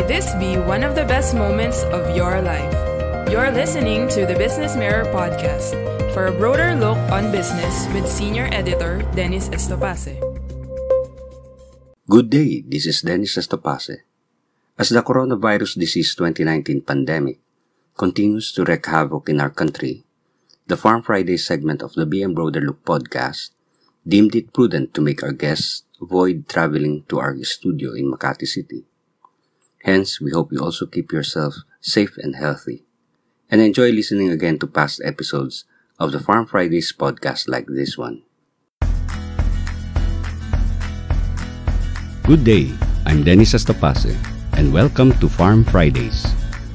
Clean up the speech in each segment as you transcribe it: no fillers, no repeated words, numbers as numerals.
this be one of the best moments of your life. You're listening to the Business Mirror Podcast for a broader look on business with Senior Editor Dennis Estopace. Good day, this is Dennis Estopace. As the coronavirus disease 2019 pandemic continues to wreak havoc in our country, the Farm Friday segment of the BM Broader Look podcast deemed it prudent to make our guests avoid traveling to our studio in Makati City. Hence, we hope you also keep yourself safe and healthy, and enjoy listening again to past episodes of the Farm Fridays podcast like this one. Good day, I'm Dennis Estopace, and welcome to Farm Fridays,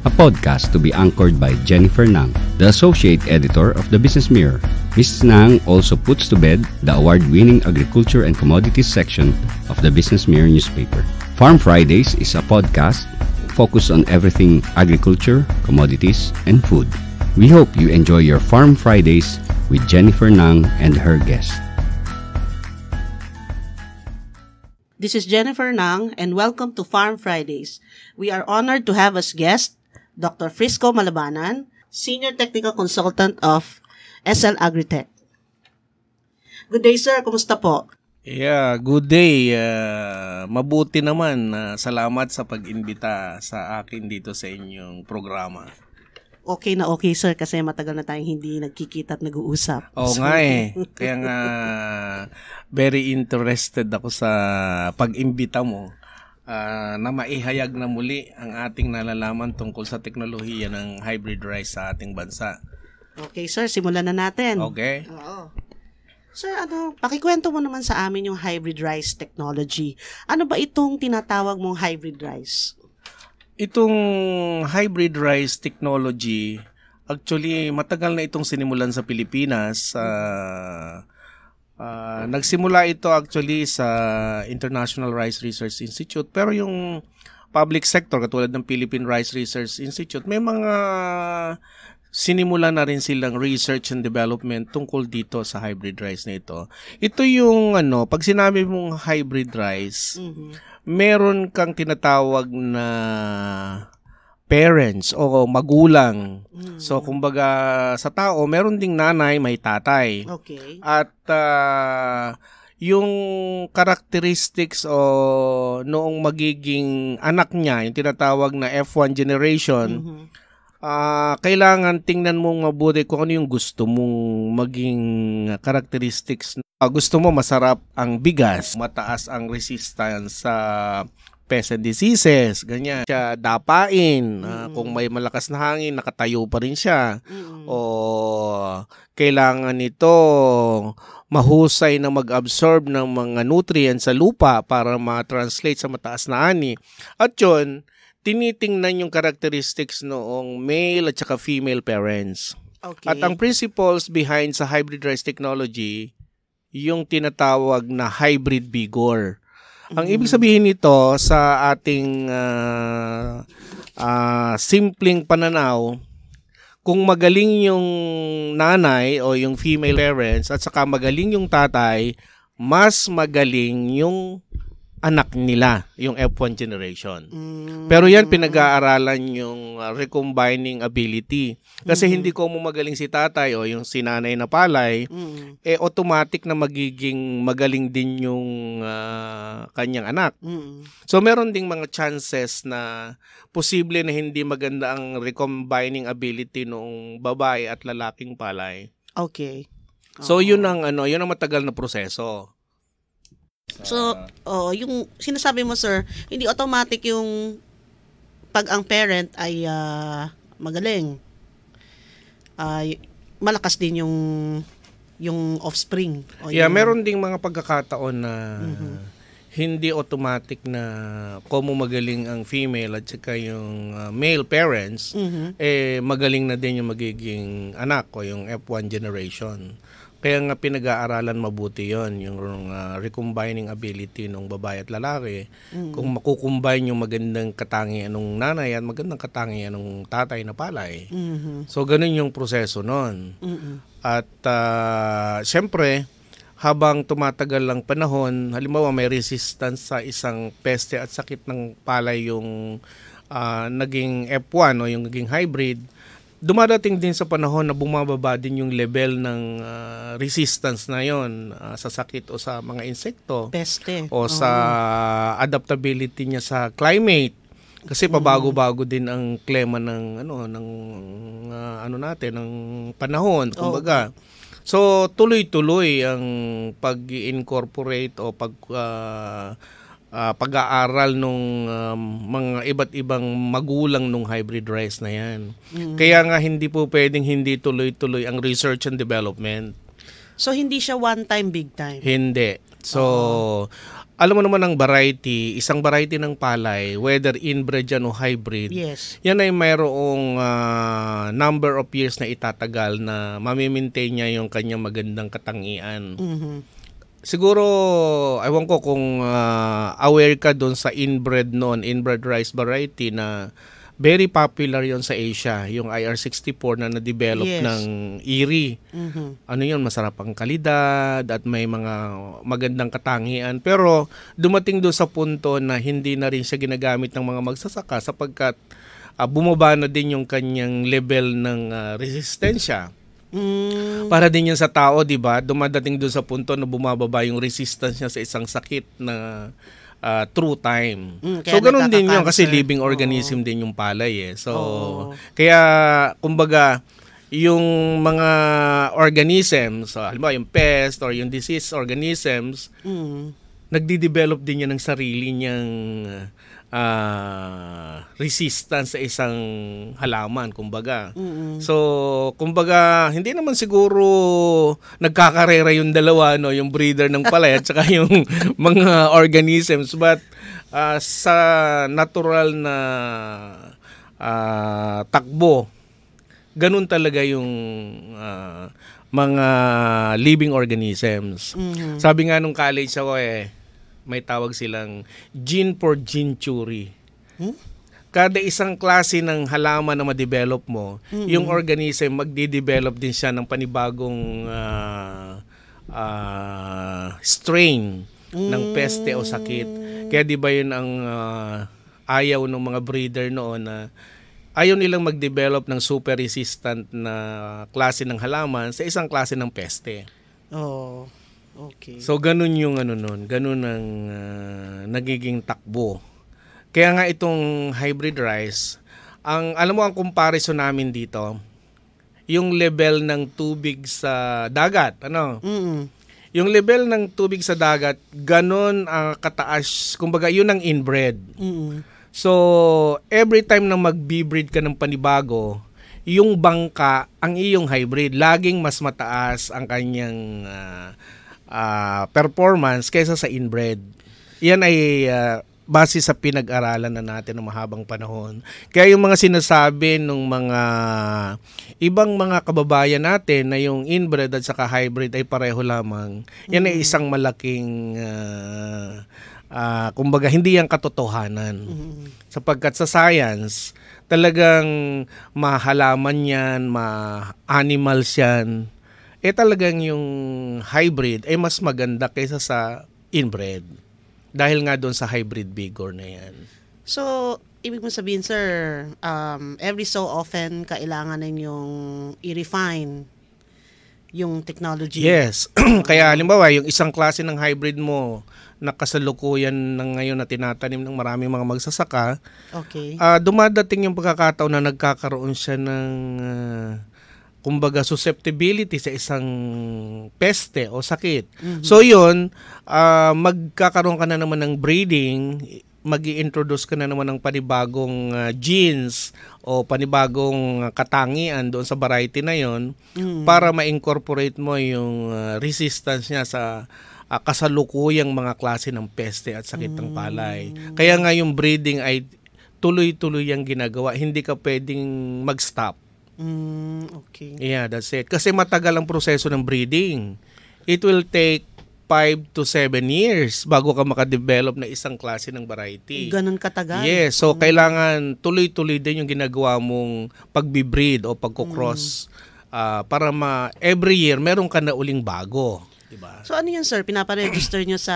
a podcast to be anchored by Jennifer Nang, the Associate Editor of the Business Mirror. Ms. Nang also puts to bed the award-winning Agriculture and Commodities section of the Business Mirror newspaper. Farm Fridays is a podcast focused on everything agriculture, commodities, and food. We hope you enjoy your Farm Fridays with Jennifer Nang and her guest. This is Jennifer Nang and welcome to Farm Fridays. We are honored to have as guest Dr. Frisco Malabanan, Senior Technical Consultant of SL Agritech. Good day, sir. Kumusta po? Yeah, good day. Mabuti naman. Salamat sa pag-imbita sa akin dito sa inyong programa. Okay na okay, sir, kasi matagal na tayong hindi nagkikita at nag-uusap. Oo nga eh. Kaya nga, very interested ako sa pag-imbita mo na maihayag na muli ang ating nalalaman tungkol sa teknolohiya ng hybrid rice sa ating bansa. Okay, sir, simulan na natin. Okay. Oo. Sir, pakikwento mo naman sa amin yung hybrid rice technology. Ano ba itong tinatawag mong hybrid rice? Itong hybrid rice technology, actually matagal na itong sinimulan sa Pilipinas. Nagsimula ito actually sa International Rice Research Institute, pero yung public sector katulad ng Philippine Rice Research Institute, may mga sinimula na rin silang research and development tungkol dito sa hybrid rice na ito. Ito yung pag sinabi mong hybrid rice, meron kang tinatawag na parents o magulang. So kumbaga sa tao, meron ding nanay, may tatay. Okay. At yung characteristics o noong magiging anak niya, yung tinatawag na F1 generation, kailangan tingnan mong mabuti kung ano yung gusto mong maging characteristics. Gusto mo masarap ang bigas, mataas ang resistance sa pests and diseases, ganyan. Siya dapain, kung may malakas na hangin, nakatayo pa rin siya. O kailangan nito mahusay na mag-absorb ng mga nutrients sa lupa para ma-translate sa mataas na ani. At yun, tinitingnan yung characteristics noong male at saka female parents. Okay. At ang principles behind sa hybrid rice technology, yung tinatawag na hybrid vigor. Ang ibig sabihin nito sa ating simpleng pananaw, kung magaling yung nanay o yung female parents at saka magaling yung tatay, mas magaling yung anak nila, yung F1 generation. Pero yan, pinag-aaralan yung recombining ability. Kasi hindi ko magaling si tatay o yung sinanay na palay, automatic na magiging magaling din yung kanyang anak. So, meron ding mga chances na posible na hindi maganda ang recombining ability ng babae at lalaking palay. Okay. So, yun ang matagal na proseso. So, yung sinasabi mo, sir, hindi automatic yung pag ang parent ay magaling. Malakas din yung offspring. Meron ding mga pagkakataon na hindi automatic na kung magaling ang female at saka yung male parents, magaling na din yung magiging anak o yung F1 generation. Kaya nga pinag-aaralan mabuti yon yung recombining ability ng babae at lalaki. Kung makukumbine yung magandang katangian ng nanay at magandang katangian ng tatay na palay. So, ganun yung proseso nun. At syempre, habang tumatagal lang panahon, halimbawa may resistance sa isang peste at sakit ng palay yung naging F1 o yung naging hybrid, dumadating din sa panahon na bumababa din yung level ng resistance na yon sa sakit o sa mga insekto. Peste. O sa adaptability niya sa climate. Kasi pabago-bago din ang klima ng ng panahon, kumbaga. So tuloy-tuloy ang pag-incorporate o pag-aaral nung mga iba't ibang magulang nung hybrid rice na yan. Kaya nga hindi po pwedeng hindi tuloy-tuloy ang research and development. So hindi siya one time, big time? Hindi. So alam mo naman ang variety, isang variety ng palay, whether inbred yan o hybrid, yes, yan ay mayroong number of years na itatagal na mamimaintain niya yung kanyang magandang katangian. Siguro, ewan ko kung aware ka doon sa inbred rice variety na very popular yon sa Asia, yung IR64 na na-develop ng Erie. Ano yun, masarap ang kalidad at may mga magandang katangian. Pero dumating doon sa punto na hindi na rin siya ginagamit ng mga magsasaka sapagkat bumaba na din yung kanyang level ng resistensya. Para din yan sa tao, di ba? Dumadating doon sa punto na bumababa yung resistance niya sa isang sakit na through time. So, ganun din yun kasi living organism din yung palay eh. So, kaya, kumbaga, yung mga organisms, halimbawa yung pest or yung disease organisms, nagdi-develop din yan ng sarili niyang resistance sa isang halaman, kumbaga. So, kumbaga, hindi naman siguro nagkakarera yung dalawa, no, yung breeder ng palay at saka yung mga organisms, but sa natural na takbo, ganun talaga yung mga living organisms. Sabi nga nung college ako may tawag silang gene for gene theory. Kada isang klase ng halaman na ma-develop mo, yung organism magdi-develop din siya ng panibagong strain ng peste o sakit. Kaya di ba yun ang ayaw ng mga breeder noon na ayaw nilang mag-develop ng super resistant na klase ng halaman sa isang klase ng peste. Okay. So ganun yung ganun ang nagiging takbo. Kaya nga itong hybrid rice, alam mo ang comparison namin dito, yung level ng tubig sa dagat, Yung level ng tubig sa dagat, ganun kataas, kumbaga yun ang inbred. So every time na mag-breed ka ng panibago, yung bangka ang iyong hybrid, laging mas mataas ang kanyang performance kaysa sa inbred. Yan ay base sa pinag-aralan na natin ng mahabang panahon. Kaya yung mga sinasabi ng mga ibang mga kababayan natin na yung inbred at saka hybrid ay pareho lamang, yan ay isang malaking kumbaga hindi yan katotohanan. Sapagkat sa science, talagang mahalaman yan, ma-animals yan, talagang yung hybrid ay mas maganda kaysa sa inbred. Dahil nga doon sa hybrid vigor na yan. So, ibig mo sabihin, sir, every so often, kailangan ninyong i-refine yung technology. Yes. Kaya halimbawa, yung isang klase ng hybrid mo na kasalukuyan ng ngayon na tinatanim ng maraming mga magsasaka, dumadating yung pagkakataon na nagkakaroon siya ng kumbaga susceptibility sa isang peste o sakit. So yun, magkakaroon ka na naman ng breeding, mag-i-introduce ka na naman ng panibagong genes o panibagong katangian doon sa variety na yon para ma-incorporate mo yung resistance niya sa kasalukuyang mga klase ng peste at sakit ng palay. Kaya nga yung breeding ay tuloy-tuloy ang ginagawa. Hindi ka pwedeng mag-stop. Okay. Yeah, that's it. Kasi matagal ang proseso ng breeding. It will take 5 to 7 years bago ka makadevelop na isang klase ng variety. Ganun katagal? Yes. So, kailangan tuloy-tuloy din yung ginagawa mong pag-breed o pagkocross para every year meron ka na uling bago. diba? So ano yan, sir? Pinaparegister nyo sa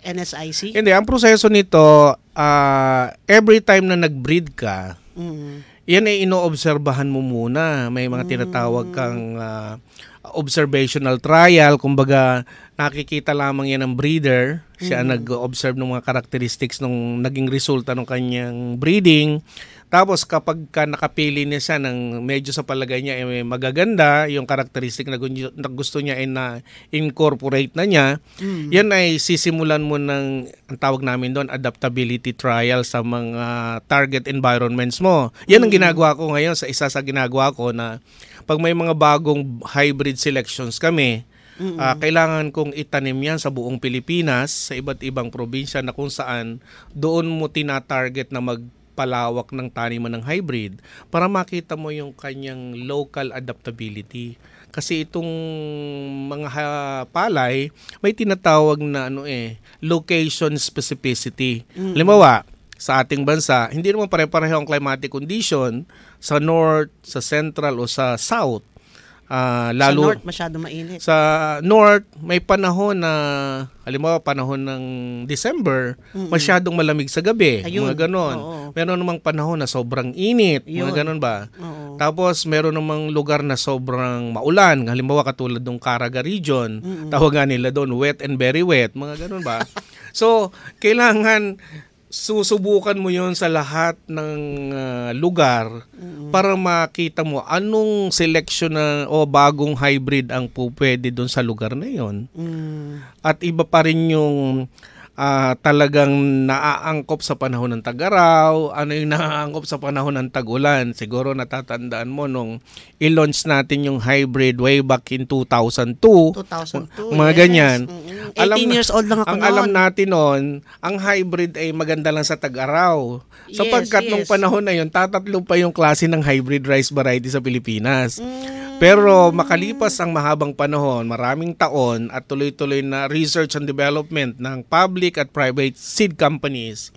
NSIC? Hindi, ang proseso nito, every time na nag-breed ka, yan ay inoobserbahan mo muna. May mga tinatawag kang observational trial. Kumbaga, nakikita lamang yan ng breeder. Siya nag-observe ng mga characteristics ng naging resulta ng kanyang breeding. Tapos kapag nakapili niya siya ng medyo sa palagay niya ay magaganda, yung characteristic na gusto niya ay na-incorporate na niya, yan ay sisimulan mo ng, ang tawag namin doon, adaptability trial sa mga target environments mo. Yan ang ginagawa ko ngayon sa isa sa ginagawa ko na pag may mga bagong hybrid selections kami, kailangan kong itanim yan sa buong Pilipinas, sa iba't ibang probinsya na kung saan doon mo tina-target na magpalawak ng taniman ng hybrid para makita mo yung kanyang local adaptability. Kasi itong mga palay, may tinatawag na location specificity. Halimbawa, sa ating bansa, hindi naman pare-pareho ang climatic condition sa north, sa central o sa south. Lalo, sa north masyado mainit. Sa north, may panahon na, halimbawa panahon ng December, masyadong malamig sa gabi. Ayun. Mga ganon. Meron namang panahon na sobrang init. Mga ganon ba? Oo. Tapos meron namang lugar na sobrang maulan. Halimbawa katulad ng Caraga region. Tawagan nila doon, wet and very wet. Mga ganon ba? So, kailangan susubukan mo yon sa lahat ng lugar para makita mo anong selection na o bagong hybrid ang pwede doon sa lugar na yon. At iba pa rin yung talagang naaangkop sa panahon ng tag-araw, ano yung naaangkop sa panahon ng tag-ulan. Siguro natatandaan mo nung i-launch natin yung hybrid way back in 2002. Mga ganyan. 18 years old lang ako noon. Alam natin noon, ang hybrid ay maganda lang sa tag-araw. Sapagkat nung panahon na yun, tatatlo pa yung klase ng hybrid rice variety sa Pilipinas. Pero makalipas ang mahabang panahon, maraming taon at tuloy-tuloy na research and development ng public at private seed companies,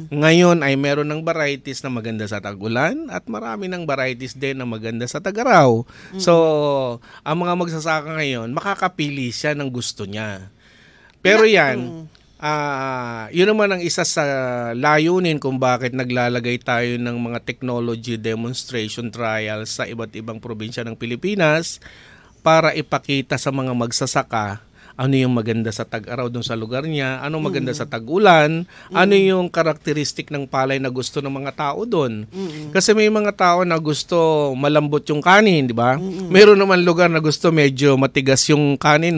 ngayon ay meron ng varieties na maganda sa tag-ulan at marami ng varieties din na maganda sa tag-araw. So, ang mga magsasaka ngayon, makakapili siya ng gusto niya. Pero yan, yun naman ang isa sa layunin kung bakit naglalagay tayo ng mga technology demonstration trials sa iba't ibang probinsya ng Pilipinas para ipakita sa mga magsasaka ano yung maganda sa tag-araw doon sa lugar niya, ano maganda sa tag-ulan, ano yung karakteristik ng palay na gusto ng mga tao doon. Kasi may mga tao na gusto malambot yung kanin, di ba? Meron naman lugar na gusto medyo matigas yung kanin,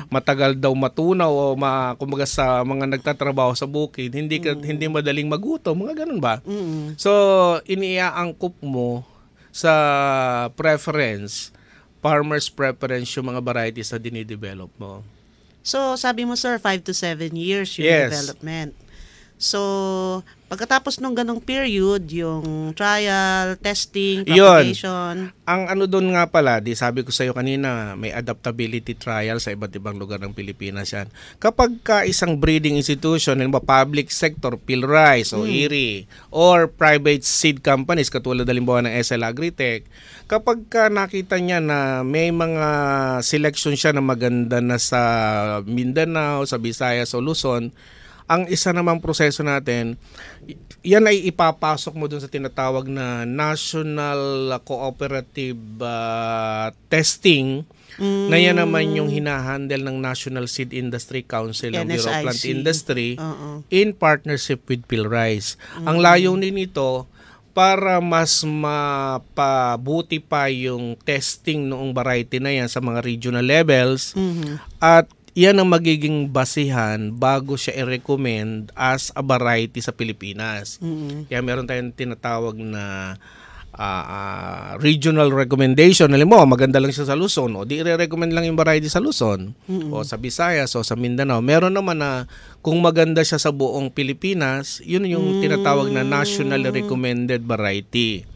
matagal daw matunaw o kumbaga sa mga nagtatrabaho sa bukid, hindi madaling magutom, mga ganun ba? So, iniaangkop mo sa preference, farmer's preference yung mga varieties na dinidevelop mo. So, sabi mo sir, 5 to 7 years yung development. So, pagkatapos nung ganong period, yung trial, testing, propagation. Ang ano doon nga pala, sabi ko sa iyo kanina, may adaptability trial sa iba't ibang lugar ng Pilipinas yan. Kapag isang breeding institution, public sector, Pilrice o IRI, or private seed companies, katulad halimbawa ng SL Agritech, kapag nakita niya na may mga selection siya na maganda na sa Mindanao, sa Visayas o Luzon, ang isa namang proseso natin, yan ay ipapasok mo dun sa tinatawag na National Cooperative Testing, na yan naman yung hinahandle ng National Seed Industry Council ng Bureau of Plant Industry in partnership with Pilrice. Ang layunin nito, para mas mapabuti pa yung testing noong variety na yan sa mga regional levels, at yan ang magiging basihan bago siya i-recommend as a variety sa Pilipinas. Kaya meron tayong tinatawag na regional recommendation. Alam mo, maganda lang siya sa Luzon, o di i-recommend lang yung variety sa Luzon, o sa Visayas, o sa Mindanao. Meron naman na kung maganda siya sa buong Pilipinas, yun yung tinatawag na nationally recommended variety.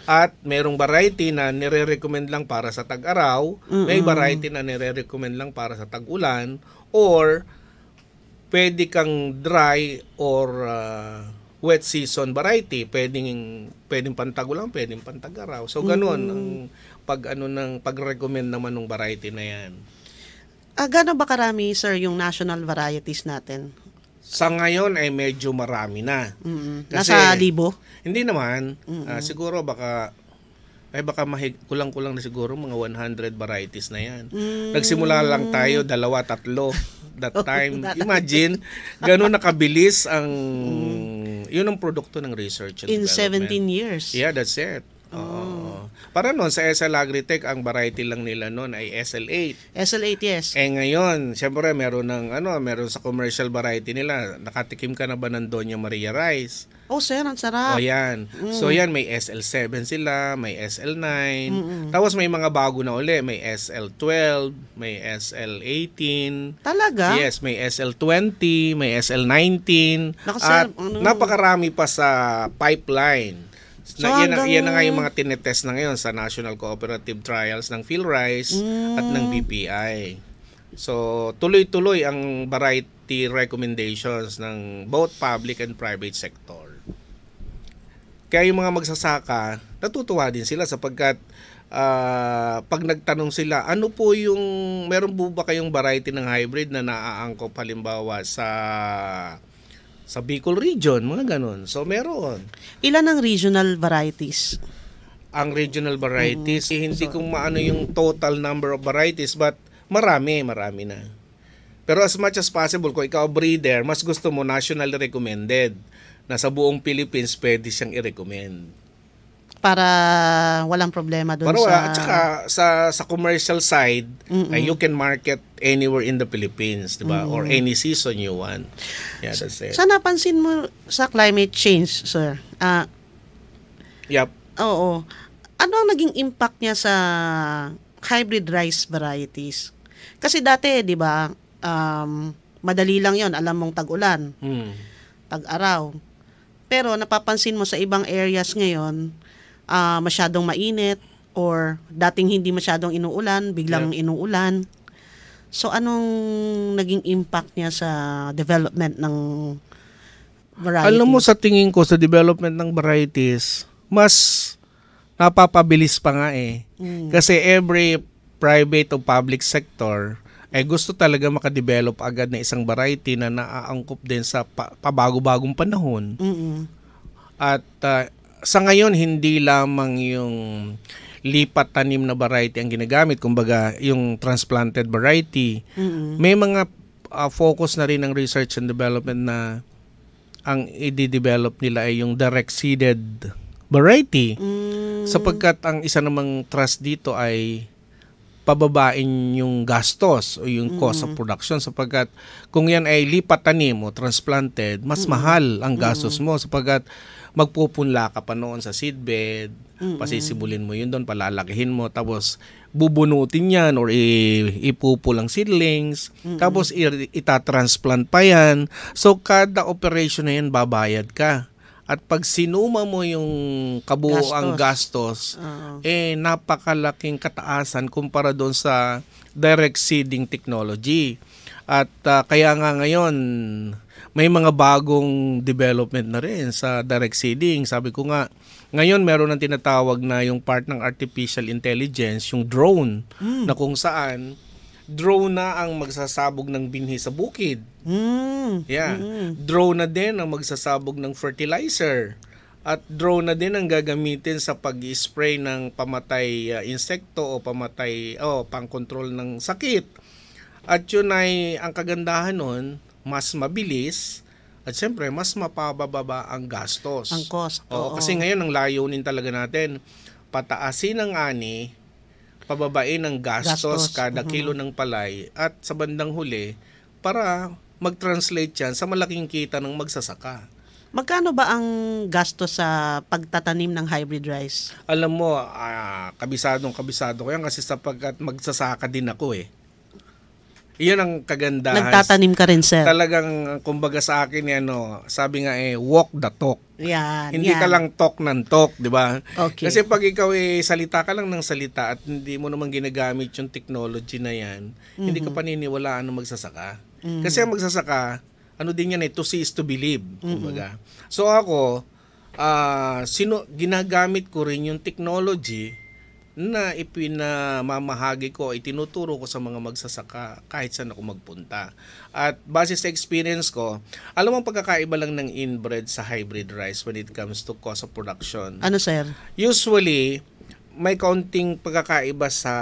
At merong variety na nire-recommend lang para sa tag-araw, may variety na nire-recommend lang para sa tag-ulan, or pwede kang dry or wet season variety, pwedeng pantag-ulan, pwedeng pantag-araw. So ganoon ang pag-recommend naman ng variety na 'yan. Gano'n ba karami, sir, yung national varieties natin? Sa ngayon ay medyo marami na. Kasi, Nasa libo? Hindi naman. Siguro baka kulang-kulang na siguro mga 100 varieties na yan. Nagsimula lang tayo 2, 3 that time. Imagine, gano'n nakabilis yun ang produkto ng research and In development. 17 years? Yeah, that's it. Para noon sa SL Agritech, ang variety lang nila noon ay SL8. SL8, yes. Ngayon, syempre meron sa commercial variety nila. Nakatikim ka na ba ng Doña Maria Rice? Oh, sir, ang sarap. Yan. So yan, may SL7 sila, may SL9. Tapos may mga bago na uli, may SL12, may SL18. Talaga? Yes, may SL20, may SL19. Naku, At sir, napakarami pa sa pipeline. So, Yan na nga yung mga tinetest na ngayon sa National Cooperative Trials ng PhilRice at ng BPI. So, tuloy-tuloy ang variety recommendations ng both public and private sector. Kaya yung mga magsasaka, natutuwa din sila sapagkat pag nagtanong sila, meron po ba kayong variety ng hybrid na naaangkop halimbawa sa Bicol region, mga ganun. So, meron. Ilan ang regional varieties? Ang regional varieties, hindi ko maano yung total number of varieties, but marami na. Pero as much as possible, kung ikaw breeder, mas gusto mo nationally recommended na sa buong Philippines pwede siyang i-recommend. Para walang problema doon At saka sa commercial side, you can market anywhere in the Philippines, diba? Or any season you want. Yeah, that's it. Sa napansin mo sa climate change, sir? Yep. Oo. Ano ang naging impact niya sa hybrid rice varieties? Kasi dati, di ba, madali lang yon, alam mong tag-ulan, tag-araw. Pero napapansin mo sa ibang areas ngayon, masyadong mainit or dating hindi masyadong inuulan, biglang inuulan. So, anong naging impact niya sa development ng variety? Alam mo, sa tingin ko, sa development ng varieties, mas napapabilis pa nga eh. Kasi every private o public sector ay gusto talaga makadevelop agad na isang variety na naaangkop din sa pabago-bagong panahon. At sa ngayon, hindi lamang yung lipat tanim na variety ang ginagamit, kumbaga yung transplanted variety. May mga focus na rin ng research and development na ang i-develop nila ay yung direct seeded variety. Sapagkat ang isa namang thrust dito ay pababain yung gastos o yung cost of production, sapagkat kung yan ay lipat tanim o transplanted, mas mahal ang gastos mo sapagkat magpupunla ka pa noon sa seedbed, pasisibulin mo yun doon, palalakihin mo, tapos bubunutin yan or ipupulang seedlings, tapos itatransplant pa yan. So, kada operation na yan, babayad ka. At pag sinuma mo yung kabuoang gastos, napakalaking kataasan kumpara doon sa direct seeding technology. At kaya nga ngayon, may mga bagong development na rin sa direct seeding. Sabi ko nga, ngayon meron ng tinatawag na yung part ng artificial intelligence, yung drone, na kung saan drone na ang magsasabog ng binhi sa bukid. Drone na din ang magsasabog ng fertilizer. At drone na din ang gagamitin sa pag-spray ng pamatay insekto o pang-control ng sakit. At yun ay, ang kagandahan nun, mas mabilis at siyempre mas mapababa ang gastos. Ang cost. Kasi ngayon ang layunin talaga natin, pataasin ang ani, pababain ang gastos kada kilo ng palay at sa bandang huli para mag-translate yan sa malaking kita ng magsasaka. Magkano ba ang gastos sa pagtatanim ng hybrid rice? Alam mo, kabisado ko yan kasi sapagkat magsasaka din ako eh. Iyon ang kagandahan. Nagtatanim ka rin, sir. Talagang, kumbaga sa akin, sabi nga walk the talk. Hindi ka lang talk ng talk, di ba? Okay. Kasi pag ikaw salita ka lang ng salita at hindi mo naman ginagamit yung technology na yan, hindi ka paniniwalaan ng magsasaka. Kasi ang magsasaka, din yan to see is to believe. Kumbaga. So ako, ginagamit ko rin yung technology na ipinamamahagi ko, itinuturo ko sa mga magsasaka kahit saan ako magpunta. At base sa experience ko, alam mo ang pagkakaiba lang ng inbred sa hybrid rice when it comes to cost of production. Ano, sir? Usually, may kaunting pagkakaiba sa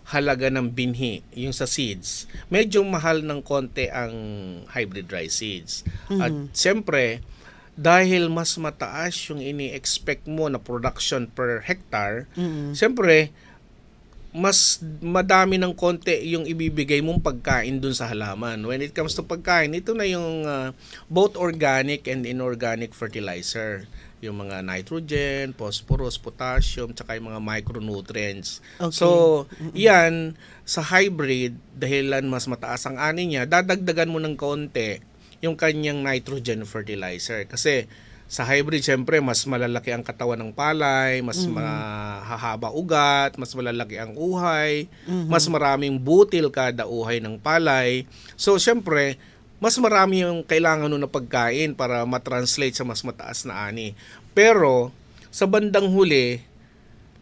halaga ng binhi, yung sa seeds. Medyo mahal ng konti ang hybrid rice seeds. At siyempre, dahil mas mataas yung ini-expect mo na production per hectare, siyempre, mas madami ng konti yung ibibigay mong pagkain dun sa halaman. When it comes to pagkain, ito na yung both organic and inorganic fertilizer. Yung mga nitrogen, phosphorus, potassium, tsaka yung mga micronutrients. Okay. So, yan, sa hybrid, dahilan mas mataas ang ani niya, dadagdagan mo ng konti yung kanyang nitrogen fertilizer. Kasi sa hybrid, syempre, mas malalaki ang katawan ng palay, mas mahahaba ugat, mas malalaki ang uhay, mas maraming butil kada uhay ng palay. So, syempre, mas marami yung kailangan nun na pagkain para matranslate sa mas mataas na ani. Pero, sa bandang huli,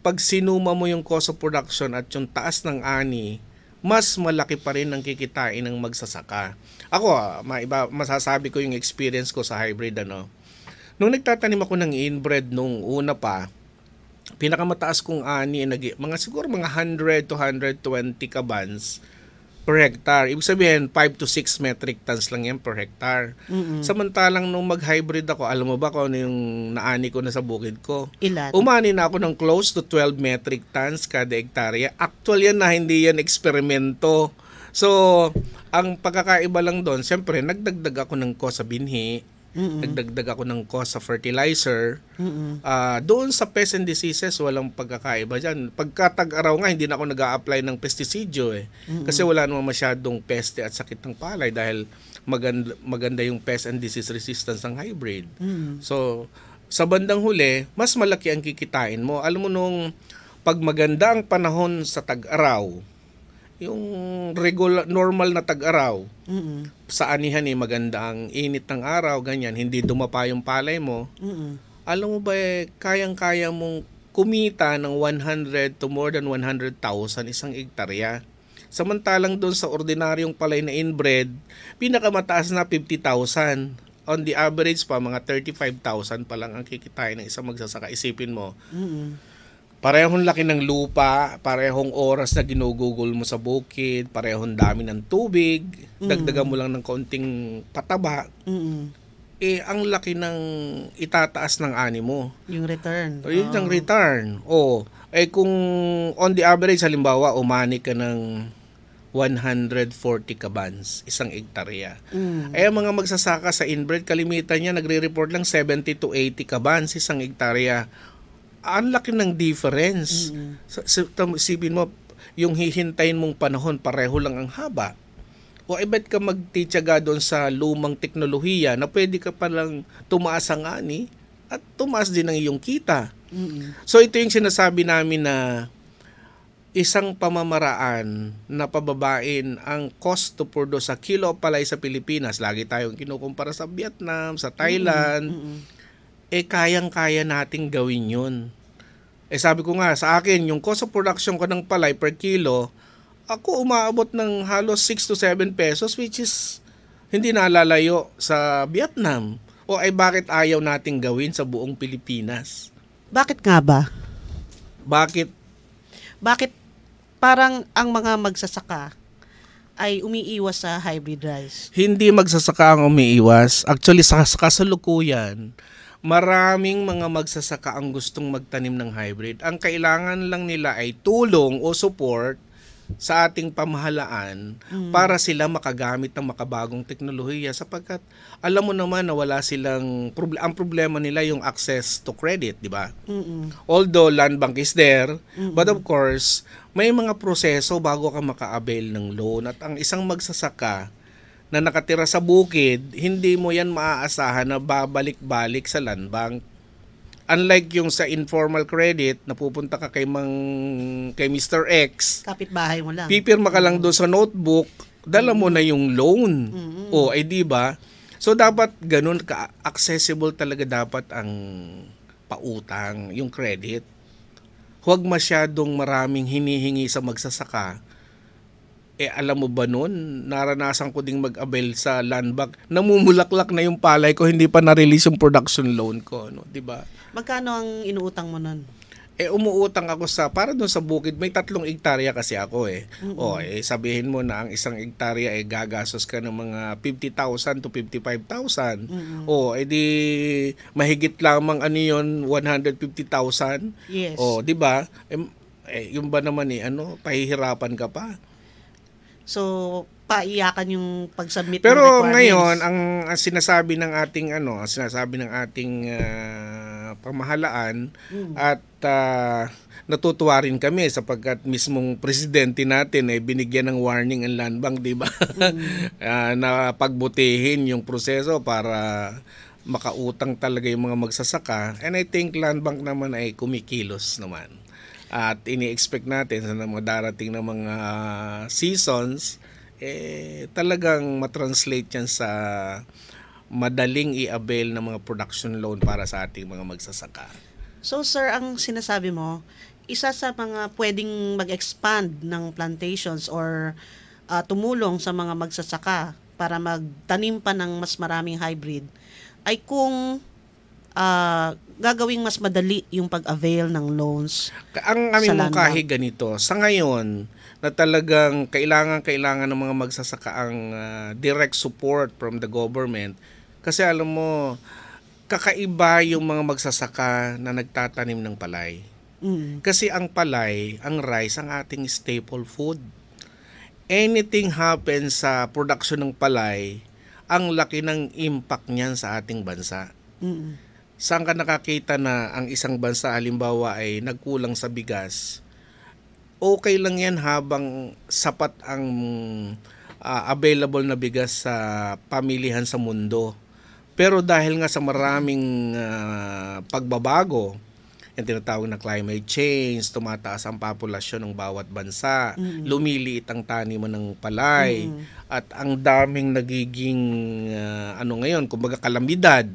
pag sinuma mo yung cost of production at yung taas ng ani, mas malaki pa rin ang kikitain ng magsasaka. Ako, masasabi ko yung experience ko sa hybrid. Nung nagtatanim ako ng inbred nung una pa, pinakamataas kong ani, siguro mga 100 to 120 kabans per hectare. Ibig sabihin, 5 to 6 metric tons lang yan per hectare. Samantalang nung mag-hybrid ako, alam mo ba kung ano yung naani ko na sa bukid ko? Ilan? Umani na ako ng close to 12 metric tons kada hektarya. Actual yan na, hindi yan eksperimento. So, ang pagkakaiba lang doon, siyempre, nagdagdag ako ng cost sa binhi, nagdagdag ako ng cost sa fertilizer. Doon sa pest and diseases, walang pagkakaiba dyan. Pagka tag-araw nga, hindi na ako nag-a-apply ng pestisidyo Kasi wala naman masyadong peste at sakit ng palay dahil maganda yung pest and disease resistance ng hybrid. So, sa bandang huli, mas malaki ang kikitain mo. Alam mo nung pag maganda ang panahon sa tag-araw, yung normal na tag-araw, sa anihan maganda ang init ng araw, ganyan, hindi dumapa yung palay mo. Alam mo ba, kayang-kaya mong kumita ng 100 to more than 100,000 isang hektarya. Samantalang doon sa ordinaryong palay na inbred, pinakamataas na 50,000. On the average pa, mga 35,000 pa lang ang kikitain ng isang magsasaka. Isipin mo, parehong laki ng lupa, parehong oras na ginugugol mo sa bukid, parehong dami ng tubig, dagdagan mo lang ng konting pataba, ang laki ng itataas ng ani mo. Yung return. O, yun ang return. Kung on the average, halimbawa, umani ka ng 140 kabans, isang hektarya. Ang mga magsasaka sa inbred, kalimitan niya, nagre-report lang 70 to 80 kabans, isang hektarya. Ang laki ng difference. Isipin mo, yung hihintayin mong panahon, pareho lang ang haba. O iba't ka magtitiyaga doon sa lumang teknolohiya na pwede ka palang tumaas ang ani at tumaas din ang iyong kita. So ito yung sinasabi namin na isang pamamaraan na pababain ang cost to produce sa kilo of palay sa Pilipinas. Lagi tayong kinukumpara sa Vietnam, sa Thailand. Kayang-kaya nating gawin yun. Sabi ko nga, sa akin, yung cost of production ko ng palay per kilo, ako umaabot ng halos 6 to 7 pesos, which is hindi nalalayo sa Vietnam. Bakit ayaw nating gawin sa buong Pilipinas? Bakit nga ba? Bakit parang ang mga magsasaka ay umiiwas sa hybrid rice? Hindi magsasaka ang umiiwas. Actually, sa kasalukuyan, maraming mga magsasaka ang gustong magtanim ng hybrid. Ang kailangan lang nila ay tulong o support sa ating pamahalaan para sila makagamit ng makabagong teknolohiya sapagkat alam mo naman na wala silang ang problema nila yung access to credit, di ba? Although land bank is there, but of course, may mga proseso bago ka maka-avail ng loan at ang isang magsasaka na nakatira sa bukid, hindi mo yan maaasahan na babalik-balik sa land bank. Unlike yung sa informal credit, napupunta ka kay Mr. X, kapitbahay mo lang. pipirma ka lang doon sa notebook, dala mo na yung loan. Di ba? So dapat ganun ka accessible talaga dapat ang pautang, yung credit. huwag masyadong maraming hinihingi sa magsasaka. Alam mo ba nun, naranasan ko ding mag-avail sa land bank. Namumulaklak na yung palay ko, hindi pa na-release yung production loan ko. No? Diba? Magkano ang inuutang mo nun? Umuutang ako para doon sa bukid. May 3 hektarya kasi ako sabihin mo na ang 1 hektarya gagastos ka ng mga 50,000 to 55,000. Di mahigit lamang yun, 150,000. Yes. Di ba? Yung ba naman pahihirapan ka pa. So, paiyakan yung pag-submit pero ng requirements. Ngayon, ang sinasabi ng ating pamahalaan at natutuwa rin kami sapagkat mismong presidente natin binigyan ng warning ang land bank, di ba? Na pagbutihin yung proseso para makautang talaga yung mga magsasaka. And I think land bank naman ay kumikilos naman. At ini-expect natin sa mga darating na mga seasons, talagang matranslate yan sa madaling i-avail ng mga production loan para sa ating mga magsasaka. So sir, ang sinasabi mo, isa sa mga pwedeng mag-expand ng plantations or tumulong sa mga magsasaka para magtanim pa ng mas maraming hybrid ay kung gagawing mas madali yung pag-avail ng loans. Ang aming mungkahi ganito, sa ngayon na talagang kailangan ng mga magsasaka ang direct support from the government. Kasi alam mo, kakaiba yung mga magsasaka na nagtatanim ng palay. Kasi ang palay, ang rice, ang ating staple food. Anything happens sa production ng palay, ang laki ng impact niyan sa ating bansa. Saan ka nakakita na ang isang bansa halimbawa ay nagkulang sa bigas? Okay lang yan habang sapat ang available na bigas sa pamilihan sa mundo. Pero dahil nga sa maraming pagbabago, yung tinatawag na climate change, tumataas ang populasyon ng bawat bansa, lumiliit ang taniman ng palay, at ang daming nagiging ngayon, kumbaga kalamidad,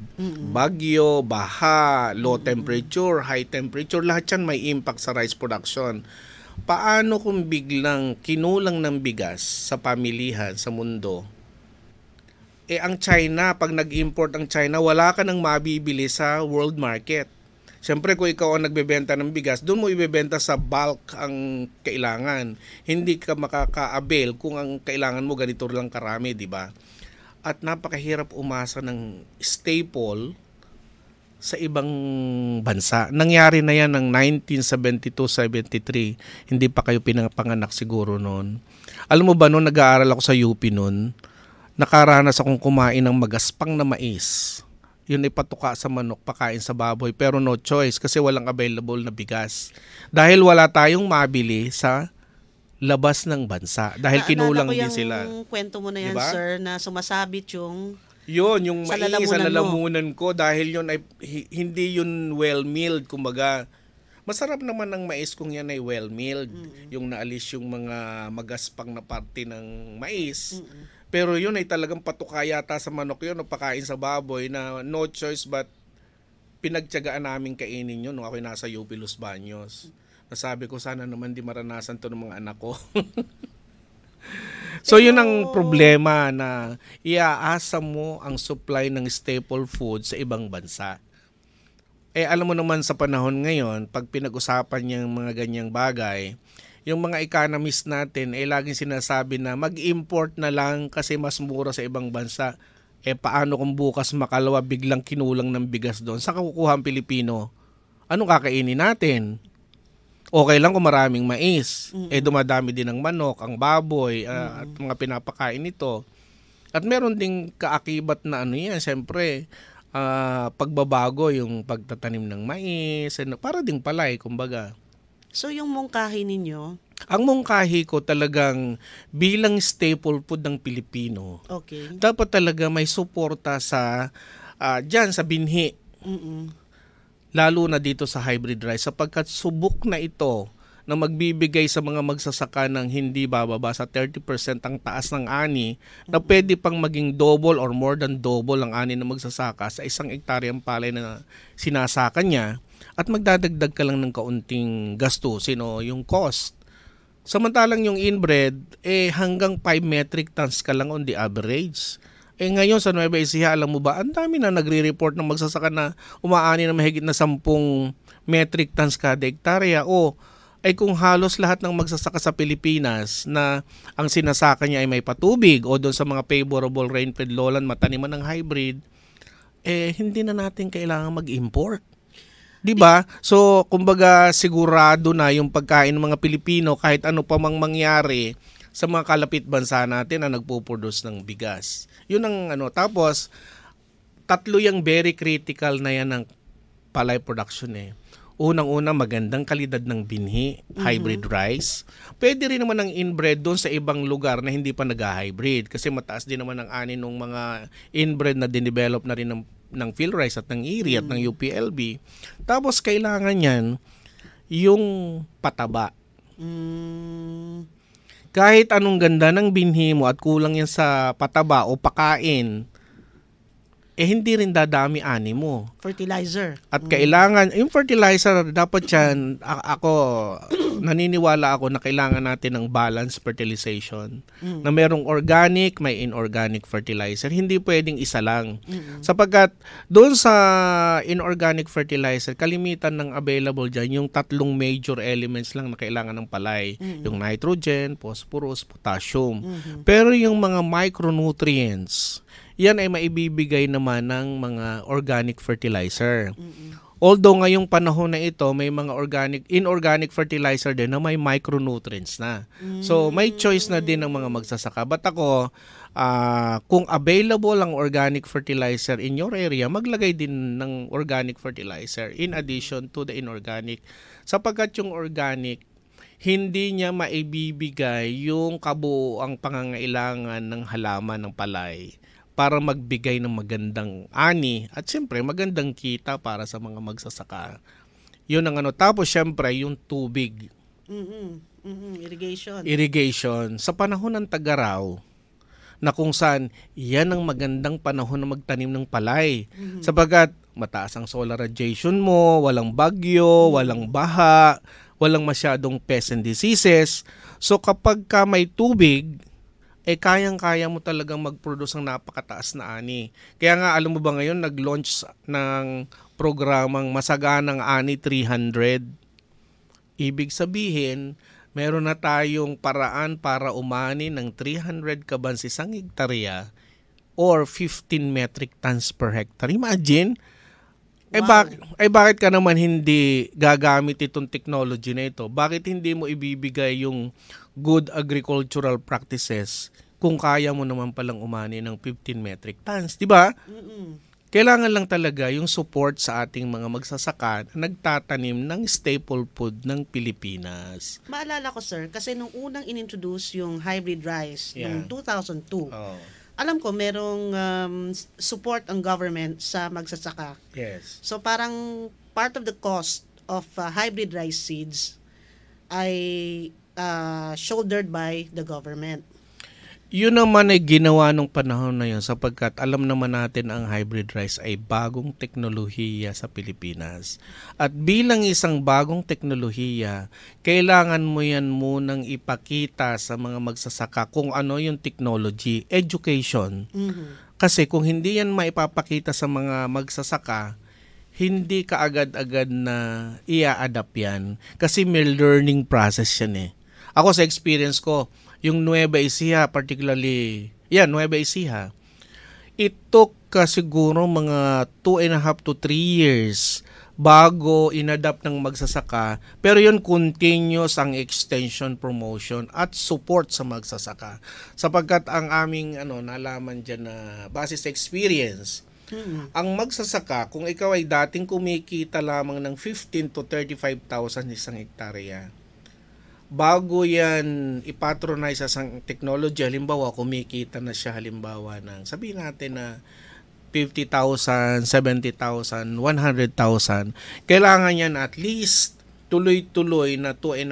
bagyo, baha, low temperature, high temperature, lahat yan may impact sa rice production. Paano kung biglang kinulang ng bigas sa pamilihan sa mundo? Ang China, pag nag-import ang China, wala ka nang mabibili sa world market. Siyempre, kung ikaw ang nagbebenta ng bigas, doon mo ibebenta sa bulk ang kailangan. Hindi ka makaka-avail kung ang kailangan mo ganito lang karami, di ba? At napakahirap umasa ng staple sa ibang bansa. Nangyari na yan ng 1972-73. Hindi pa kayo pinapanganak siguro noon. Alam mo ba noon, nag-aaral ako sa UP noon, nakaranas akong kumain ng magaspang na mais. Yun ay patuka sa manok, pakain sa baboy, pero no choice kasi walang available na bigas. Dahil wala tayong mabili sa labas ng bansa. Dahil kinulang din sila. Yung kwento mo na yan, diba? Sir, na sumasabit yung mais sa lalamunan ko dahil yun ay hindi yun well-milled, kumbaga. Masarap naman ng mais kung yan ay well-milled, yung naalis yung mga magaspang na parte ng mais. Pero yun ay talagang patuka yata sa manok yun o pakain sa baboy na no choice but pinagtiyagaan namin kainin yun nung ako'y nasa UP Los Baños. Nasabi ko sana naman di maranasan to ng mga anak ko. So yun ang problema na iaasa mo ang supply ng staple food sa ibang bansa. Alam mo naman sa panahon ngayon, pag pinag-usapan yung mga ganyang bagay, yung mga economists natin laging sinasabi na mag-import na lang kasi mas mura sa ibang bansa. Paano kung bukas makalawa biglang kinulang ng bigas doon? Saan kukuha ang Pilipino? Anong kakainin natin? Okay lang kung maraming mais. Dumadami din ang manok, ang baboy, at mga pinapakain nito. At meron ding kaakibat na yan, siyempre, pagbabago yung pagtatanim ng mais, para ding palay, kumbaga. So yung mungkahi ninyo? Ang mungkahi ko talagang bilang staple food ng Pilipino. Okay. Dapat talaga may suporta sa diyan sa binhi. Lalo na dito sa hybrid rice sapagkat subok na ito na magbibigay sa mga magsasaka ng hindi bababa sa 30% ang taas ng ani na pwede pang maging double or more than double ang ani na magsasaka sa 1 hektaryang palay na sinasaka niya. at magdadagdag ka lang ng kaunting gastusin o yung cost. Samantalang yung inbred, hanggang 5 metric tons ka lang on the average. Ngayon sa Nueva Ecija, alam mo ba, ang dami na nagre-report ng magsasaka na umaani na mahigit na 10 metric tons kada hektarya. Kung halos lahat ng magsasaka sa Pilipinas na ang sinasaka niya ay may patubig o doon sa mga favorable rainfed lowland mataniman ng hybrid, hindi na natin kailangan mag-import. 'Di ba? So, kumbaga sigurado na yung pagkain ng mga Pilipino kahit ano pa mang mangyari sa mga kalapit bansa natin na nagpo-produce ng bigas. 'Yun ang tapos tatlo yung very critical na yan ng palay production Unang-una, magandang kalidad ng binhi, hybrid rice. Pwede rin naman ang inbred doon sa ibang lugar na hindi pa nag-hybrid kasi mataas din naman ang ani ng mga inbred na dinevelop na rin ng PhilRice at ng IRI at ng UPLB. Tapos kailangan yan yung pataba. Kahit anong ganda ng binhi mo at kulang yan sa pataba o pakain, hindi rin dadami ani mo. Fertilizer. At kailangan, yung fertilizer, dapat yan, naniniwala ako na kailangan natin ng balanced fertilization. Na merong organic, may inorganic fertilizer. Hindi pwedeng isa lang. Sapagkat doon sa inorganic fertilizer, kalimitan ng available dyan, yung 3 major elements lang na kailangan ng palay. Yung nitrogen, phosphorus, potassium. Pero yung mga micronutrients, yan ay maibibigay naman ng mga organic fertilizer. Although ngayong panahon na ito, may mga inorganic fertilizer din na may micronutrients na. So may choice na din ng mga magsasaka. But ako, kung available ang organic fertilizer in your area, maglagay din ng organic fertilizer in addition to the inorganic. Sapagkat yung organic, hindi niya maibibigay yung kabuuang pangangailangan ng halaman ng palay para magbigay ng magandang ani at siyempre magandang kita para sa mga magsasaka. Yun ang Tapos siyempre yung tubig. Irrigation. Sa panahon ng tag-araw, na kung saan yan ang magandang panahon na magtanim ng palay. Sapagkat mataas ang solar radiation mo, walang bagyo, walang baha, walang masyadong pests and diseases. So kapag ka may tubig, kayang-kaya mo talagang mag-produce ng napakataas na ani. Kaya nga, alam mo ba ngayon, nag-launch ng programang Masaganang Ani 300. Ibig sabihin, meron na tayong paraan para umani ng 300 kaban sa isang hektarya or 15 metric tons per hectare. Imagine, wow. Bakit ka naman hindi gagamit itong technology na ito? Bakit hindi mo ibibigay yung good agricultural practices kung kaya mo naman palang umani ng 15 metric tons, di ba? Kailangan lang talaga yung support sa ating mga magsasaka na nagtatanim ng staple food ng Pilipinas. Maalala ko, sir, kasi nung unang inintroduce yung hybrid rice noong 2002, alam ko merong support ang government sa magsasaka. Yes. So parang part of the cost of hybrid rice seeds ay shouldered by the government. Yun naman ay ginawa nung panahon na yun sapagkat alam naman natin ang hybrid rice ay bagong teknolohiya sa Pilipinas. At bilang isang bagong teknolohiya, kailangan mo yan munang ipakita sa mga magsasaka kung ano yung technology, education. Kasi kung hindi yan maipapakita sa mga magsasaka, hindi ka agad-agad na i-adapt yan. Kasi may learning process yan Ako sa experience ko, yung Nueva Ecija, particularly, Nueva Ecija, it took siguro mga 2.5 to 3 years bago inadapt ng magsasaka. Pero yun, continuous ang extension, promotion at support sa magsasaka. Sapagkat ang aming nalaman dyan na base sa experience, ang magsasaka, kung ikaw ay dating kumikita lamang ng 15 to 35,000 isang hektarya, bago yan ipatronize sa technology, halimbawa kumikita na siya ng sabihin natin na 50,000, 70,000, 100,000, kailangan yan at least tuloy-tuloy na 2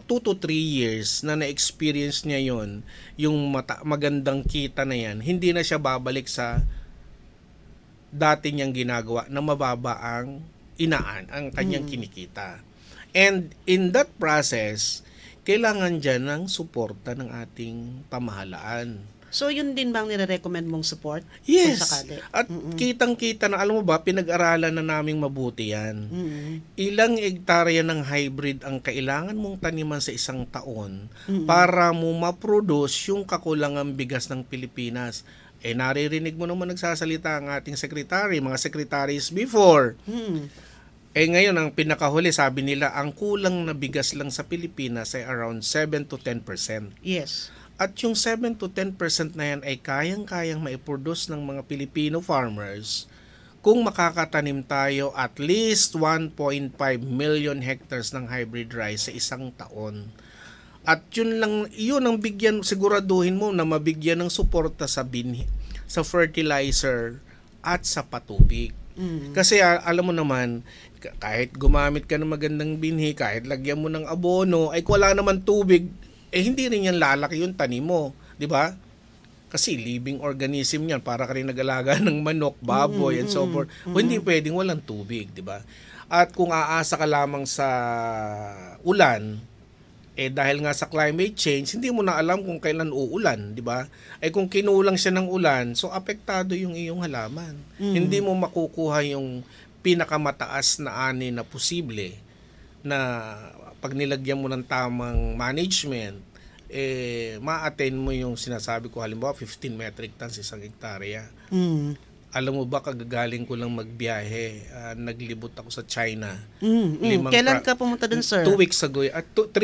to 3 years na na-experience niya yon, yung magandang kita na yan, hindi na siya babalik sa dati niyang ginagawa na mababa ang ang kanyang kinikita. And in that process, kailangan dyan ng suporta ng ating pamahalaan. So, yun din bang nire-recommend mong support? Yes. Kung sakali? At kitang-kita na, alam mo ba, pinag-aralan na naming mabuti yan. Ilang hektarya ng hybrid ang kailangan mong taniman sa isang taon para mo ma-produce yung kakulangang bigas ng Pilipinas. Naririnig mo naman nagsasalita ang ating secretary, mga secretaries before. Ngayon, ang pinakahuli, sabi nila, ang kulang na bigas lang sa Pilipinas ay around 7 to 10%. Yes. At yung 7 to 10% na yan ay kayang-kayang maiproduce ng mga Filipino farmers kung makakatanim tayo at least 1.5 million hectares ng hybrid rice sa isang taon. At yun ang bigyan, siguraduhin mo na mabigyan ng suporta sa binhi, sa fertilizer at sa patubig. Kasi alam mo naman, kahit gumamit ka ng magandang binhi, kahit lagyan mo ng abono, ay wala naman tubig, hindi rin yan lalaki yung tanim mo, di ba? Kasi living organism yan, para ka rin nag-alaga ng manok, baboy, and so forth. Hindi pwedeng walang tubig, di ba? At kung aasa ka lamang sa ulan, dahil nga sa climate change, hindi mo na alam kung kailan uulan, di ba? Kung kinulang siya ng ulan, so apektado yung iyong halaman. Hindi mo makukuha yung pinakamataas na ani na posible na pag nilagyan mo ng tamang management, ma-attain mo yung sinasabi ko, halimbawa 15 metric tons isang hektarya. Alam mo ba, kagagaling ko lang magbiyahe, naglibot ako sa China. Kailan ka pumunta dun, sir? 2 weeks ago, 3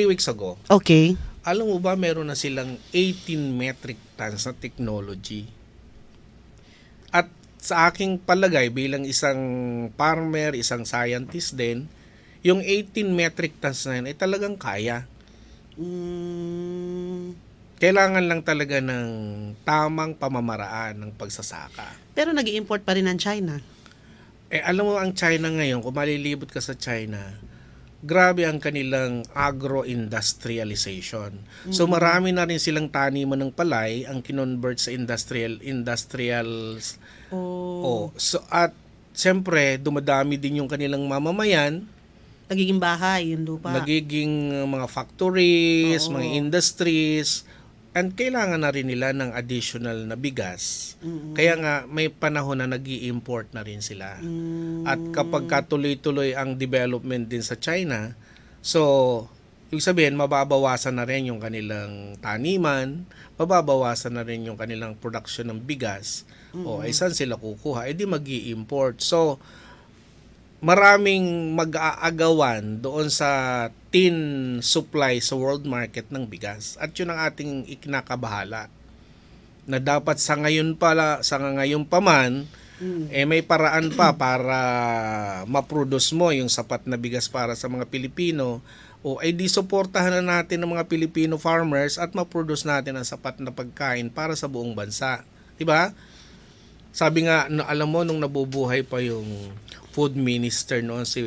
weeks ago. Okay. Alam mo ba, meron na silang 18 metric tons na technology. At sa aking palagay, bilang isang farmer, isang scientist din, yung 18 metric tons na yun ay talagang kaya. Kailangan lang talaga ng tamang pamamaraan ng pagsasaka. Pero nag-i-import pa rin ng China. Alam mo, ang China ngayon, kung malilibot ka sa China, grabe ang kanilang agro-industrialization. So marami na rin silang taniman ng palay ang kinonvert sa industrials. So at siyempre, dumadami din yung kanilang mamamayan. Nagiging bahay yung lupa. Nagiging mga factories, mga industries, and kailangan na rin nila ng additional na bigas. Kaya nga may panahon na nag-i-import na rin sila. At kapag katuloy-tuloy ang development din sa China, so ibig sabihin mababawasan na rin yung kanilang taniman, mababawasan na rin yung kanilang production ng bigas. Saan sila kukuha? Di mag-i-import. So maraming mag-aagawan doon sa tin supply sa world market ng bigas. At yun ang ating ikinakabahala. Na dapat sa ngayon pa man, may paraan pa para ma-produce mo yung sapat na bigas para sa mga Pilipino. Di suportahan na natin ng mga Filipino farmers at ma-produce natin ang sapat na pagkain para sa buong bansa. Diba? Sabi nga, alam mo, nung nabubuhay pa yung food minister noon si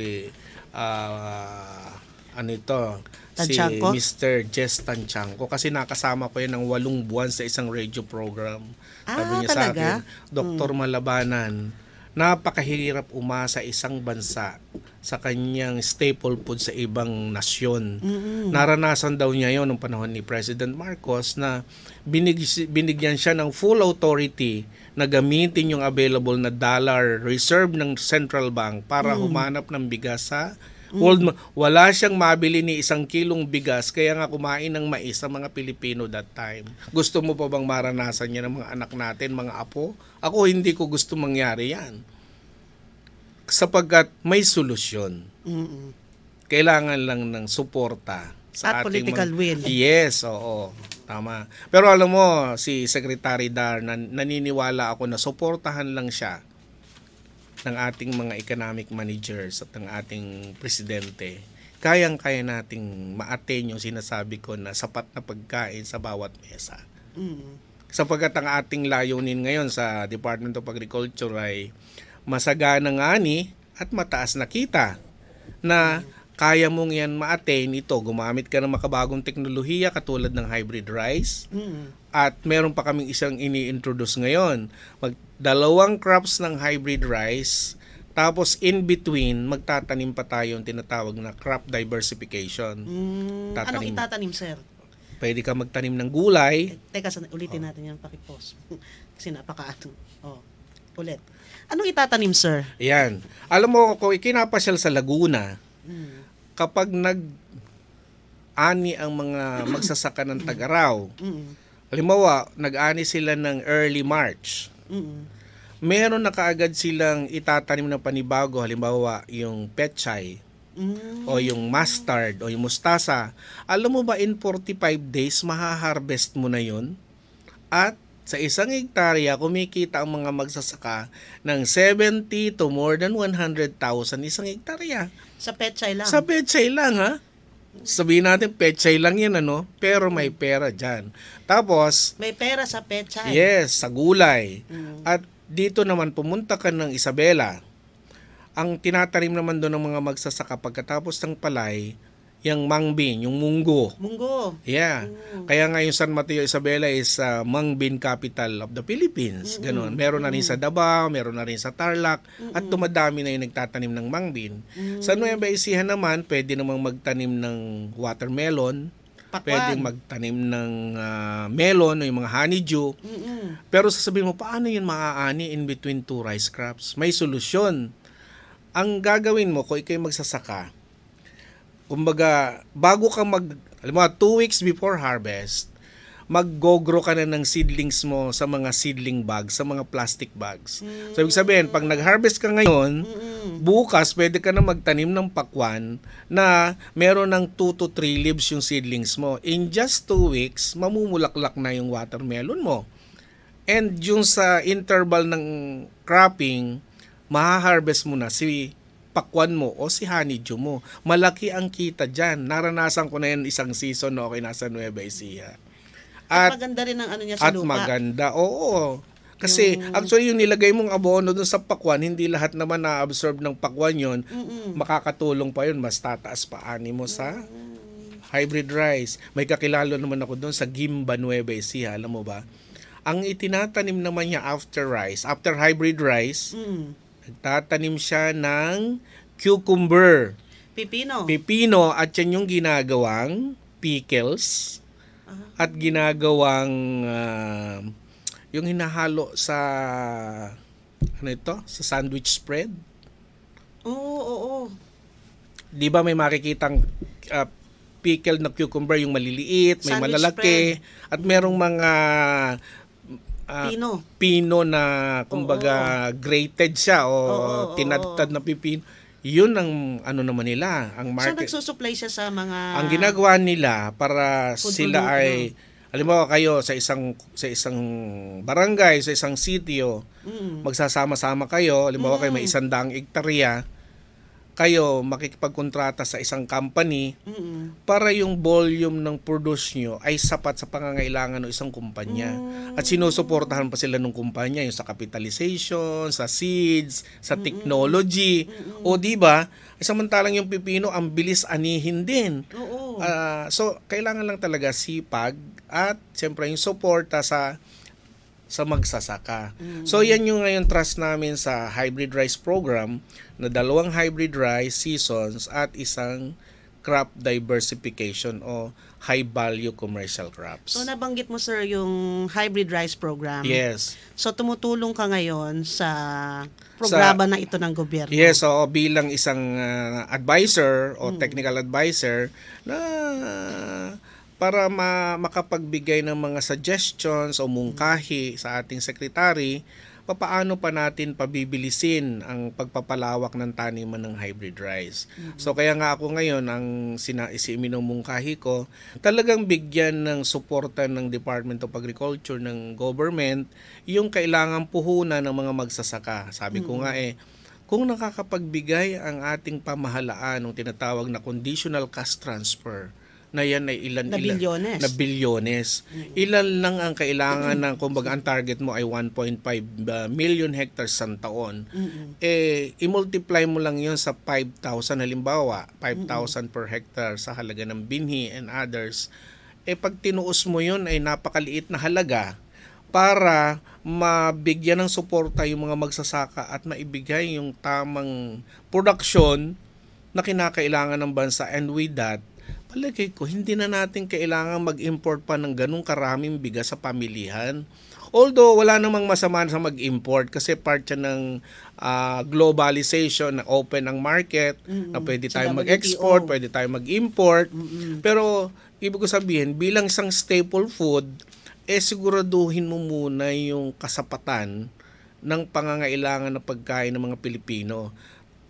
Tanchanco? si Mr. Jess Tanchanco, kasi nakasama ko yan ng 8 buwan sa isang radio program. Sabi niya talaga? sa akin, Dr. Malabanan, napakahirap umasa isang bansa sa kanyang staple food sa ibang nasyon. Naranasan daw niya yon noong panahon ni President Marcos na binigyan siya ng full authority na gamitin yung available na dollar reserve ng central bank para humanap ng bigas sa world. Wala siyang mabili ni 1 kilong bigas, kaya nga kumain ng mais sa mga Pilipino that time. Gusto mo pa bang maranasan yan ng mga anak natin, mga apo? Ako hindi ko gusto mangyari yan. Sapagkat may solusyon. Kailangan lang ng suporta sa at ating political will. Yes, oo. Tama. Pero alam mo, si Secretary Dar, naniniwala ako na suportahan lang siya ng ating mga economic managers at ng ating presidente. Kayang-kaya nating ma-attain yung sinasabi ko na sapat na pagkain sa bawat mesa. Sapagkat ang ating layunin ngayon sa Department of Agriculture ay masaganang ani at mataas na kita na kaya mong yan ma-attain ito. Gumamit ka ng makabagong teknolohiya katulad ng hybrid rice. At meron pa kaming isang ini-introduce ngayon. 2 crops ng hybrid rice, Tapos in between, magtatanim pa tayo yung tinatawag na crop diversification. Anong itatanim, sir? Pwede ka magtanim ng gulay. Teka, ulitin natin yan, pakipos. Kasi napakaano. Ulit. Anong itatanim, sir? Yan. Alam mo, kung ikinapasyal sa Laguna, kapag nag-ani ang mga magsasaka ng Tag-Araw, halimbawa, nag-ani sila ng early March, meron na kaagad silang itatanim na panibago, halimbawa yung pechay, o yung mustard, o yung mustasa. Alam mo ba, in 45 days, mahaharvest mo na yun? At sa isang hektarya, kumikita ang mga magsasaka ng 70 to more than 100,000 isang hektarya. Sa pechay lang? Sa pechay lang, ha? Sabihin natin, pechay lang yan, pero may pera dyan. Tapos, may pera sa pechay? Yes, sa gulay. At dito naman, pumunta ka ng Isabela. Ang tinatanim naman doon ng mga magsasaka pagkatapos ng palay, yung mangbin, yung munggo. Munggo. Yeah. Kaya nga yung San Mateo Isabela is mangbin capital of the Philippines. Ganon. Meron na rin sa Davao, meron na rin sa Tarlac, at dumadami na yung nagtatanim ng mangbin. Sa Nueva Ecija naman, pwede namang magtanim ng watermelon, pwedeng magtanim ng melon o yung mga honeydew. Pero sasabihin mo, paano yun maaani in between two rice crops? May solusyon. Ang gagawin mo, kung ikaw'y magsasaka, kumbaga, bago ka alam mo, 2 weeks before harvest, mag-go-grow ka na ng seedlings mo sa mga seedling bags, sa mga plastic bags. So, ibig sabihin, pag nag-harvest ka ngayon, bukas, pwede ka na magtanim ng pakwan na meron ng 2 to 3 leaves yung seedlings mo. In just 2 weeks, mamumulaklak na yung watermelon mo. And yung sa interval ng cropping, maha-harvest mo na si pakwan mo o si honeydew mo. Malaki ang kita dyan. Naranasan ko na yan isang season na okay nasa Nueva Ecija. At maganda rin ang ano niya sa lupa. At maganda, oo. Kasi actually yung nilagay mong abono dun sa pakwan, hindi lahat naman na-absorb ng pakwan yun. Makakatulong pa yun, mas tataas pa ani mo sa hybrid rice. May kakilala naman ako dun sa Gimba, Nueva Ecija, alam mo ba? Ang itinatanim naman niya after hybrid rice, nagtatanim siya ng cucumber. Pipino at yan yung ginagawang pickles. At ginagawang yung hinahalo sa sa sandwich spread. Oo. 'Di ba may makikitang pickle na cucumber, yung maliliit, may sandwich malalaki spread. At merong mga pino na kumbaga grated siya o tinadtad na pipino. Yun ang ano naman nila, ang market. So nagsusupply siya sa mga ang ginagawa nila para sila ay halimbawa kayo sa isang barangay, sa isang sitio, magsasama-sama kayo, halimbawa kayo may 100 hektarya, kayo makikipagkontrata sa isang company para yung volume ng produce nyo ay sapat sa pangangailangan ng isang kumpanya. At sinusuportahan pa sila ng kumpanya yung sa capitalization, sa seeds, sa technology. O di ba? Samantalang yung pipino ang bilis anihin din. So kailangan lang talaga sipag at siyempre yung suporta sa magsasaka. So yan yung ngayon trust namin sa hybrid rice program na 2 hybrid rice seasons at isang crop diversification o high value commercial crops. So nabanggit mo sir yung hybrid rice program. Yes. So tumutulong ka ngayon sa programa na ito ng gobyerno. Yes, so bilang isang advisor o technical advisor na para makapagbigay ng mga suggestions o mungkahi sa ating secretary, papaano pa natin pabibilisin ang pagpapalawak ng taniman ng hybrid rice. So kaya nga ako ngayon, ang minumungkahi ko, talagang bigyan ng suporta ng Department of Agriculture, ng government, yung kailangan puhunan ng mga magsasaka. Sabi ko nga kung nakakapagbigay ang ating pamahalaan ng tinatawag na conditional cash transfer, na yan ay na bilyones. Ilan lang ang kailangan ng, kumbaga ang target mo ay 1.5 million hectares sa taon. I-multiply mo lang yun sa 5,000 halimbawa, 5,000 per hectare sa halaga ng binhi and others. Pag tinuos mo yun ay napakaliit na halaga para mabigyan ng suporta yung mga magsasaka at maibigay yung tamang production na kinakailangan ng bansa. And with that, palagay ko, hindi na natin kailangan mag-import pa ng ganung karaming bigas sa pamilihan. Although, wala namang masama sa mag-import kasi part yan ng globalization na open ang market, na pwede tayong mag-export, pwede tayong mag-import. Pero, ibig ko sabihin, bilang isang staple food, siguraduhin mo muna yung kasapatan ng pangangailangan ng pagkain ng mga Pilipino.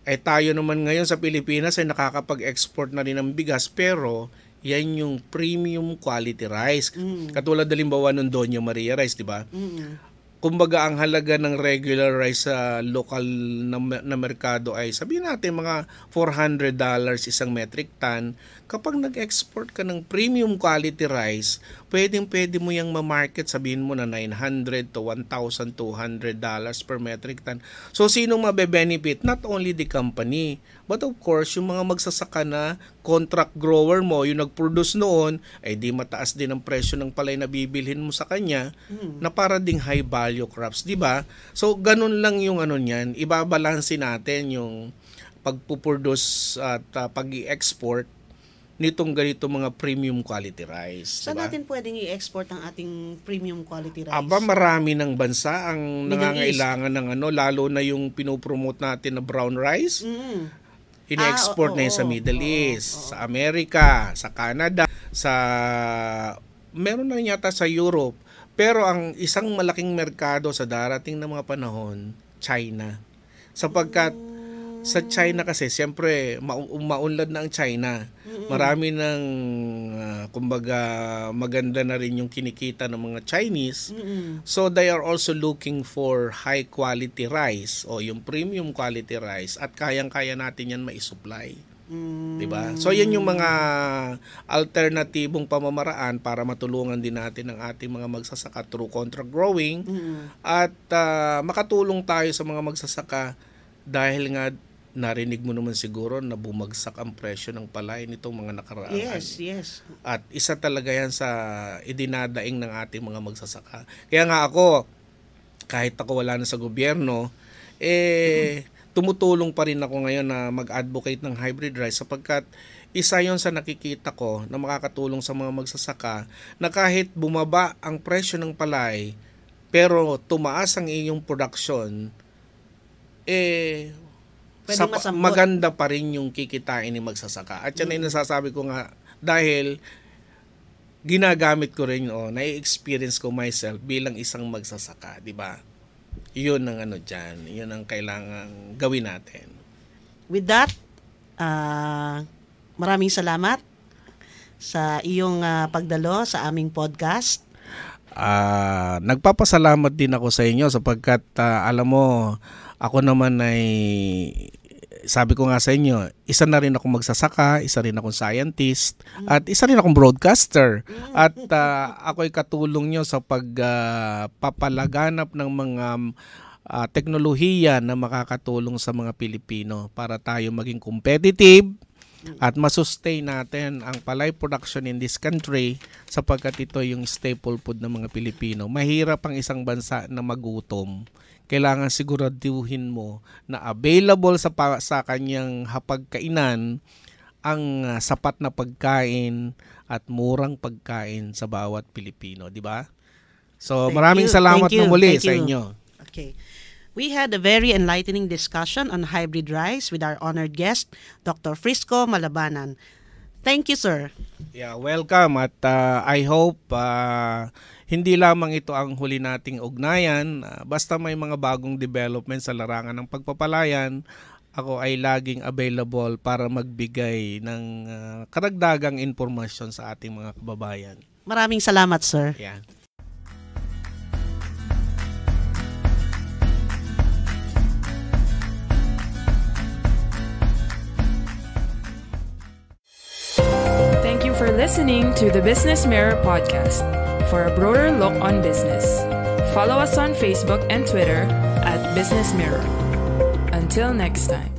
Tayo naman ngayon sa Pilipinas ay nakakapag-export na rin ng bigas, pero yan yung premium quality rice. Katulad halimbawa ng Doña Maria Rice, di ba? Kumbaga ang halaga ng regular rice sa local na merkado ay sabihin natin mga $400 isang metric ton. Kapag nag-export ka ng premium quality rice, pwede mo yung ma-market, sabihin mo na $900 to $1,200 per metric ton. So sinong mabe-benefit? Not only the company, but of course yung mga magsasaka na contract grower mo, yung nag-produce noon, ay di mataas din ang presyo ng palay na bibilhin mo sa kanya, na para ding high value crops, di ba? So ganun lang yung ano niyan, ibabalanse natin yung pagpuproduce at pag-i-export nitong ganito mga premium quality rice. Saan natin pwedeng i-export ang ating premium quality rice? Marami ng bansa ang nangangailangan ng lalo na yung pinopromote natin na brown rice. Ini-export na yun sa Middle East, sa Amerika, sa Canada, meron na yata sa Europe. Pero ang isang malaking merkado sa darating na mga panahon, China. Sapagkat sa China kasi, siyempre, maunlad na ang China. Marami ng, kumbaga, maganda na rin yung kinikita ng mga Chinese. So, they are also looking for high quality rice o yung premium quality rice at kayang-kaya natin yan maisupply. Diba? So, yan yung mga alternatibong pamamaraan para matulungan din natin ang ating mga magsasaka through contract growing at makatulong tayo sa mga magsasaka dahil nga narinig mo naman siguro na bumagsak ang presyo ng palay nitong mga nakaraan. Yes. At isa talaga yan sa idinadaing ng ating mga magsasaka. Kaya nga ako, kahit ako wala na sa gobyerno, tumutulong pa rin ako ngayon na mag-advocate ng hybrid rice sapagkat isa yon sa nakikita ko na makakatulong sa mga magsasaka na kahit bumaba ang presyo ng palay pero tumaas ang iyong production, maganda pa rin yung kikitain ni magsasaka. At yan ay nasasabi ko nga dahil ginagamit ko rin na-experience ko myself bilang isang magsasaka, di ba? Yun ang dyan, yun ang kailangan gawin natin. With that, maraming salamat sa iyong pagdalo sa aming podcast. Nagpapasalamat din ako sa inyo sapagkat alam mo, ako naman ay, sabi ko nga sa inyo, isa na rin akong magsasaka, isa rin akong scientist, at isa rin akong broadcaster. At ako ay katulong nyo sa pagpapalaganap ng mga teknolohiya na makakatulong sa mga Pilipino para tayo maging competitive at masustain natin ang palay production in this country sapagkat ito yung staple food ng mga Pilipino. Mahirap ang isang bansa na magutom. Kailangan siguraduhin mo na available sa kanyang hapagkainan ang sapat na pagkain at murang pagkain sa bawat Pilipino, di ba? So, maraming salamat na muli sa inyo. Okay. We had a very enlightening discussion on hybrid rice with our honored guest, Dr. Frisco Malabanan. Thank you, sir. Yeah, welcome at I hope hindi lamang ito ang huli nating ugnayan. Basta may mga bagong development sa larangan ng pagpapalayan, ako ay laging available para magbigay ng karagdagang impormasyon sa ating mga kababayan. Maraming salamat, sir. Yeah. Thank you for listening to the Business Mirror podcast. For a broader look on business, follow us on Facebook and Twitter at Business Mirror. Until next time.